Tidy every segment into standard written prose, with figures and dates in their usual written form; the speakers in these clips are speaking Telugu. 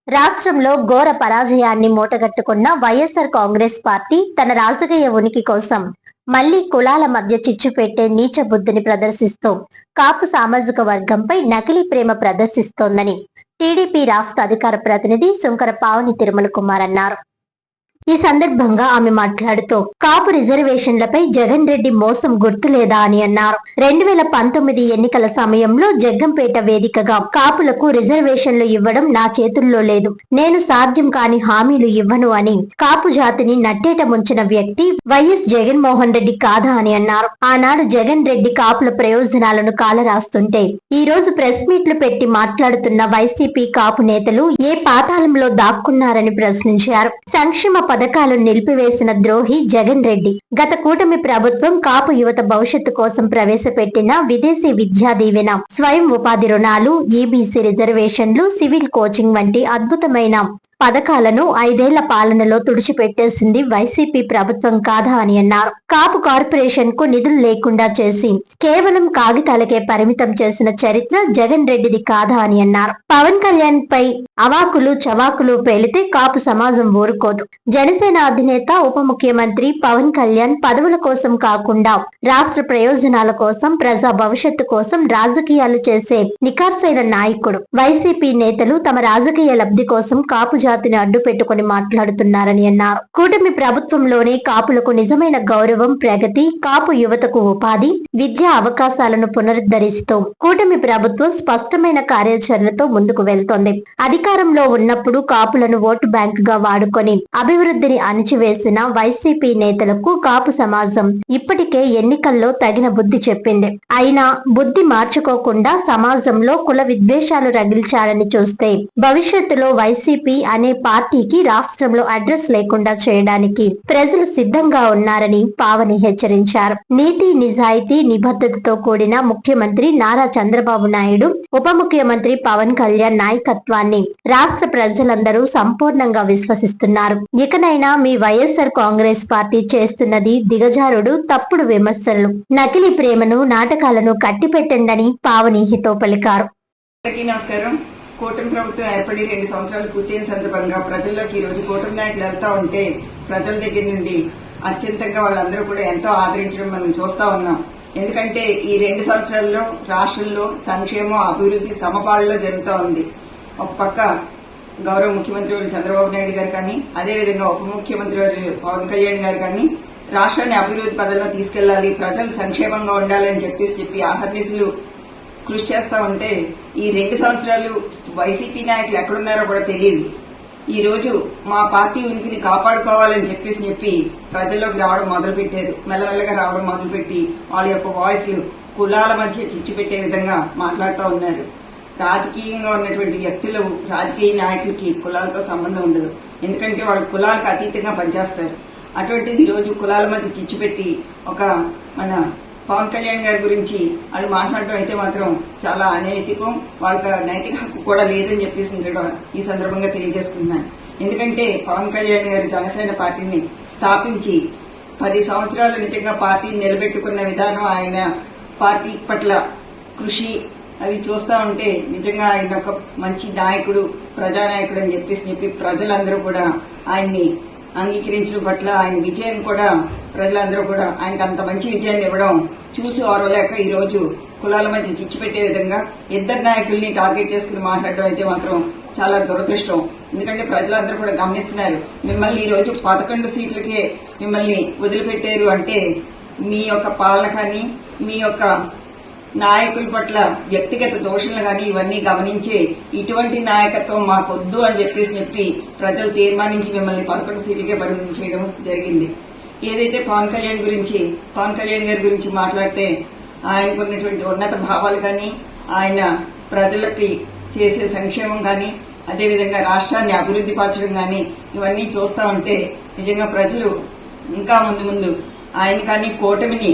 రాష్ట్రంలో ఘోర పరాజయాన్ని మూటగట్టుకున్న వైఎస్ఆర్ కాంగ్రెస్ పార్టీ తన రాజకీయ ఉనికి కోసం మళ్లీ కులాల మధ్య చిచ్చు పెట్టే నీచ బుద్ధిని ప్రదర్శిస్తూ కాపు సామాజిక వర్గంపై నకిలీ ప్రేమ ప్రదర్శిస్తోందని టీడీపీ రాష్ట్ర అధికార ప్రతినిధి సుంకర పావని తిరుమల కుమార్ అన్నారు. ఈ సందర్భంగా ఆమె మాట్లాడుతూ కాపు రిజర్వేషన్లపై జగన్ రెడ్డి మోసం గుర్తులేదా అని అన్నారు. 2019 ఎన్నికల సమయంలో జగ్గంపేట వేదికగా కాపులకు రిజర్వేషన్లు ఇవ్వడం నా చేతుల్లో లేదు, నేను సాధ్యం కాని హామీలు ఇవ్వను అని కాపు జాతిని నట్టేట ముంచిన వ్యక్తి వైఎస్ జగన్మోహన్ రెడ్డి కాదా అని అన్నారు. ఆనాడు జగన్ రెడ్డి కాపుల ప్రయోజనాలను కాలరాస్తుంటే ఈ రోజు ప్రెస్ మీట్లు పెట్టి మాట్లాడుతున్న వైసీపీ కాపు నేతలు ఏ పాతాళంలో దాక్కున్నారని ప్రశ్నించారు. సంక్షేమ పథకాలను నిలిపివేసిన ద్రోహి జగన్ రెడ్డి. గత కూటమి ప్రభుత్వం కాపు యువత భవిష్యత్తు కోసం ప్రవేశపెట్టిన విదేశీ విద్యా దీవెన, స్వయం ఉపాధి రుణాలు, ఈబీసీ రిజర్వేషన్లు, సివిల్ కోచింగ్ వంటి అద్భుతమైన పథకాలను 5 ఏళ్ల పాలనలో తుడిచిపెట్టేసింది వైసీపీ ప్రభుత్వం కాదా అని అన్నారు. కాపు కార్పొరేషన్ కు నిధులు లేకుండా చేసి కేవలం కాగితాలకే పరిమితం చేసిన చరిత్ర జగన్ రెడ్డిది కాదా అని అన్నారు. పవన్ కళ్యాణ్ పై అవాకులు చవాకులు పేలితే కాపు సమాజం ఊరుకోదు. జనసేన అధినేత ఉప ముఖ్యమంత్రి పవన్ కళ్యాణ్ పదవుల కోసం కాకుండా రాష్ట్ర ప్రయోజనాల కోసం, ప్రజా భవిష్యత్తు కోసం రాజకీయాలు చేసే నిఖార్సైన నాయకుడు. వైసీపీ నేతలు తమ రాజకీయ లబ్ధి కోసం కాపు జాతిని అడ్డు పెట్టుకుని మాట్లాడుతున్నారని అన్నారు. కూటమి ప్రభుత్వంలోనే కాపులకు నిజమైన గౌరవం, ప్రగతి, కాపు యువతకు ఉపాధి, విద్యా అవకాశాలను పునరుద్ధరిస్తూ కూటమి ప్రభుత్వం స్పష్టమైన కార్యాచరణతో ముందుకు వెళ్తోంది. అధికారంలో ఉన్నప్పుడు కాపులను ఓటు బ్యాంక్ గా వాడుకొని అభివృద్ధిని అణిచివేసిన వైసీపీ నేతలకు కాపు సమాజం ఇప్పటికే ఎన్నికల్లో తగిన బుద్ధి చెప్పింది. అయినా బుద్ధి మార్చుకోకుండా సమాజంలో కుల విద్వేషాలు రగిల్చాలని చూస్తే భవిష్యత్తులో వైసీపీ అనే పార్టీకి రాష్ట్రంలో అడ్రస్ లేకుండా చేయడానికి ప్రజలు సిద్ధంగా ఉన్నారని పావని హెచ్చరించారు. నీతి, నిజాయితీ, నిబద్ధతతో కూడిన ముఖ్యమంత్రి నారా చంద్రబాబు నాయుడు, ఉప ముఖ్యమంత్రి పవన్ కళ్యాణ్ నాయకత్వాన్ని రాష్ట్ర ప్రజలందరూ సంపూర్ణంగా విశ్వసిస్తున్నారు. ఇకనైనా మీ వైఎస్ఆర్ కాంగ్రెస్ పార్టీ చేస్తున్నది దిగజారుడు, తప్పుడు విమర్శలు, నకిలీ ప్రేమను, నాటకాలను కట్టిపెట్టండని పావని హితో పలికారు. కూటమి ప్రభుత్వం ఏర్పడి 2 సంవత్సరాలు పూర్తయిన సందర్భంగా ప్రజల్లోకి ఈ రోజు కూటమి నాయకులు వెళ్తా ఉంటే ప్రజల దగ్గర నుండి అత్యంతంగా వాళ్ళందరూ కూడా ఎంతో ఆదరించడం మనం చూస్తా ఉన్నాం. ఎందుకంటే ఈ 2 సంవత్సరాల్లో రాష్ట్రంలో సంక్షేమం, అభివృద్ధి సమపాళ్లలో జరుగుతూ ఉంది. ఒక పక్క గౌరవ ముఖ్యమంత్రి చంద్రబాబు నాయుడు గారు కానీ, అదేవిధంగా ఉప ముఖ్యమంత్రి పవన్ కళ్యాణ్ గారు కానీ రాష్ట్రాన్ని అభివృద్ధి పదంలో తీసుకెళ్లాలి, ప్రజలు సంక్షేమంగా ఉండాలని చెప్పి ఆహర్నిశలు కృషి చేస్తా ఉంటే ఈ 2 సంవత్సరాలు వైసీపీ నాయకులు ఎక్కడున్నారో కూడా తెలియదు. ఈ రోజు మా పార్టీ ఉనికిని కాపాడుకోవాలని చెప్పి ప్రజల్లోకి రావడం మొదలుపెట్టారు. మెల్లమెల్లగా రావడం మొదలుపెట్టి వాళ్ళ యొక్క వాయిస్లు కులాల మధ్య చిచ్చు పెట్టే విధంగా మాట్లాడుతూ ఉన్నారు. రాజకీయంగా ఉన్నటువంటి వ్యక్తులు, రాజకీయ నాయకులకి కులాలతో సంబంధం ఉండదు. ఎందుకంటే వాళ్ళు కులాలకు అతీతంగా పనిచేస్తారు. అటువంటిది ఈ రోజు కులాల మధ్య చిచ్చు పెట్టి ఒక మన పవన్ కళ్యాణ్ గారి గురించి వాళ్ళు మాట్లాడడం అయితే మాత్రం చాలా అనైతికం, వాళ్ళకి నైతిక హక్కు కూడా లేదని చెప్పేసి ఈ సందర్భంగా తెలియజేస్తున్నాను. ఎందుకంటే పవన్ కళ్యాణ్ గారు జనసేన పార్టీని స్థాపించి 10 సంవత్సరాలు నిజంగా పార్టీని నిలబెట్టుకున్న విధానం, ఆయన పార్టీ పట్ల కృషి అది చూస్తా ఉంటే నిజంగా ఆయన ఒక మంచి నాయకుడు, ప్రజానాయకుడు అని చెప్పి ప్రజలందరూ కూడా ఆయన్ని అంగీకరించడం పట్ల ఆయన విజయం కూడా ప్రజలందరూ కూడా ఆయనకు అంత మంచి విజయాన్ని ఇవ్వడం చూసి ఓర్వలేక ఈ రోజు కులాల మధ్య చిచ్చు పెట్టే విధంగా 2 నాయకుల్ని టార్గెట్ చేసుకుని మాట్లాడడం అయితే మాత్రం చాలా దురదృష్టం. ఎందుకంటే ప్రజలందరూ కూడా గమనిస్తున్నారు. మిమ్మల్ని ఈ రోజు 11 సీట్లకే మిమ్మల్ని వదిలిపెట్టారు అంటే మీ యొక్క పాలన కానీ, మీ యొక్క నాయకుల పట్ల వ్యక్తిగత దోషులు గాని ఇవన్నీ గమనించి ఇటువంటి నాయకత్వం మాకొద్దు అని చెప్పి ప్రజలు తీర్మానించి మిమ్మల్ని 11 సీట్లకే పరిమితం చేయడం జరిగింది. ఏదైతే పవన్ కళ్యాణ్ గారి గురించి మాట్లాడితే ఆయనకున్నటువంటి ఉన్నత భావాలు కానీ, ఆయన ప్రజలకి చేసే సంక్షేమం కానీ, అదేవిధంగా రాష్ట్రాన్ని అభివృద్ధి పరచడం కానీ ఇవన్నీ చూస్తా ఉంటే నిజంగా ప్రజలు ఇంకా ముందు ఆయన కానీ కూటమిని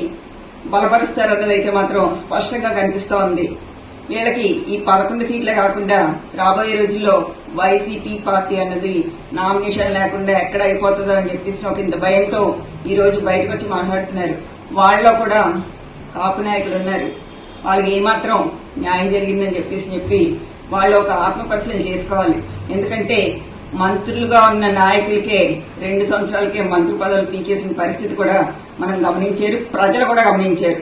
బలపరుస్తారన్నది అయితే మాత్రం స్పష్టంగా కనిపిస్తా ఉంది. వీళ్ళకి ఈ 11 సీట్లే కాకుండా రాబోయే రోజుల్లో వైసీపీ పార్టీ అన్నది నామినేషన్ లేకుండా ఎక్కడ అయిపోతుందో అని చెప్పేసి ఒక ఇంత భయంతో ఈ రోజు బయటకు వచ్చి మాట్లాడుతున్నారు. వాళ్ళలో కూడా కాపు నాయకులు ఉన్నారు. వాళ్ళకి ఏమాత్రం న్యాయం జరిగిందని చెప్పి వాళ్ళు ఒక ఆత్మ పరిశీలన చేసుకోవాలి. ఎందుకంటే మంత్రులుగా ఉన్న నాయకులకే 2 సంవత్సరాలకే మంత్రి పదవులు పీకేసిన పరిస్థితి కూడా మనం గమనించారు, ప్రజలు కూడా గమనించారు.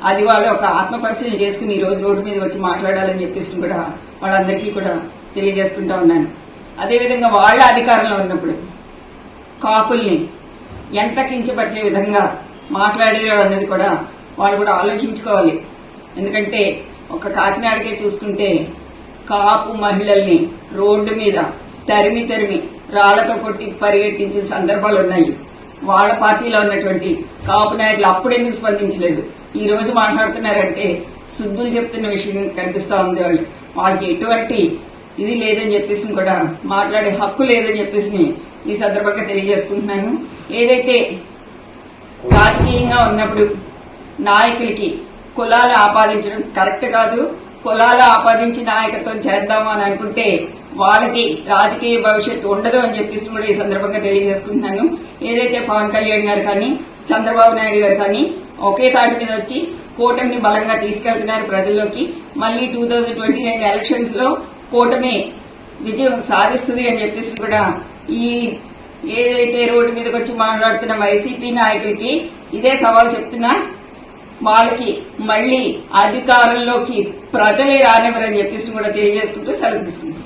అది వాళ్ళు ఒక ఆత్మ పరిశీలన చేసుకుని ఈ రోజు రోడ్డు మీద వచ్చి మాట్లాడాలని చెప్పేసి కూడా వాళ్ళందరికీ కూడా తెలియజేసుకుంటా ఉన్నాను. అదేవిధంగా వాళ్ళ అధికారంలో ఉన్నప్పుడు కాపుల్ని ఎంత కించపరిచే విధంగా మాట్లాడారో అన్నది కూడా వాళ్ళు కూడా ఆలోచించుకోవాలి. ఎందుకంటే ఒక కాకినాడకే చూసుకుంటే కాపు మహిళల్ని రోడ్డు మీద తరిమి రాళ్లతో కొట్టి పరిగెట్టించిన సందర్భాలు ఉన్నాయి. వాళ్ళ పార్టీలో ఉన్నటువంటి కాపు నాయకులు అప్పుడెందుకు స్పందించలేదు? ఈ రోజు మాట్లాడుతున్నారంటే శుద్ధులు చెప్తున్న విషయం కనిపిస్తా ఉంది. వాళ్ళకి ఎటువంటి ఇది లేదని చెప్పేసి కూడా మాట్లాడే హక్కు లేదని చెప్పేసి ఈ సందర్భంగా తెలియజేసుకుంటున్నాను. ఏదైతే రాజకీయంగా ఉన్నప్పుడు నాయకులకి కులాలు ఆపాదించడం కరెక్ట్ కాదు. కులాలు ఆపాదించి నాయకత్వం చేద్దాము అని అనుకుంటే వాళ్ళకి రాజకీయ భవిష్యత్తు ఉండదు అని చెప్పేసి కూడా ఈ సందర్భంగా తెలియజేసుకుంటున్నాను. ఏదైతే పవన్ కళ్యాణ్ గారు కానీ చంద్రబాబు నాయుడు గారు కానీ ఒకే తాటి మీద వచ్చి కూటమిని బలంగా తీసుకెళ్తున్నారు ప్రజల్లోకి. మళ్ళీ 2029 ఎలక్షన్స్ లో కూటమి విజయం సాధిస్తుంది అని చెప్పేసి కూడా ఈ ఏదైతే రోడ్డు మీదకి వచ్చి మాట్లాడుతున్న వైసీపీ నాయకులకి ఇదే సవాల్ చెప్తున్నా. వాళ్ళకి మళ్లీ అధికారంలోకి ప్రజలే రానివ్వరని చెప్పేసి కూడా తెలియజేసుకుంటూ సెలవు తీసుకుంటారు.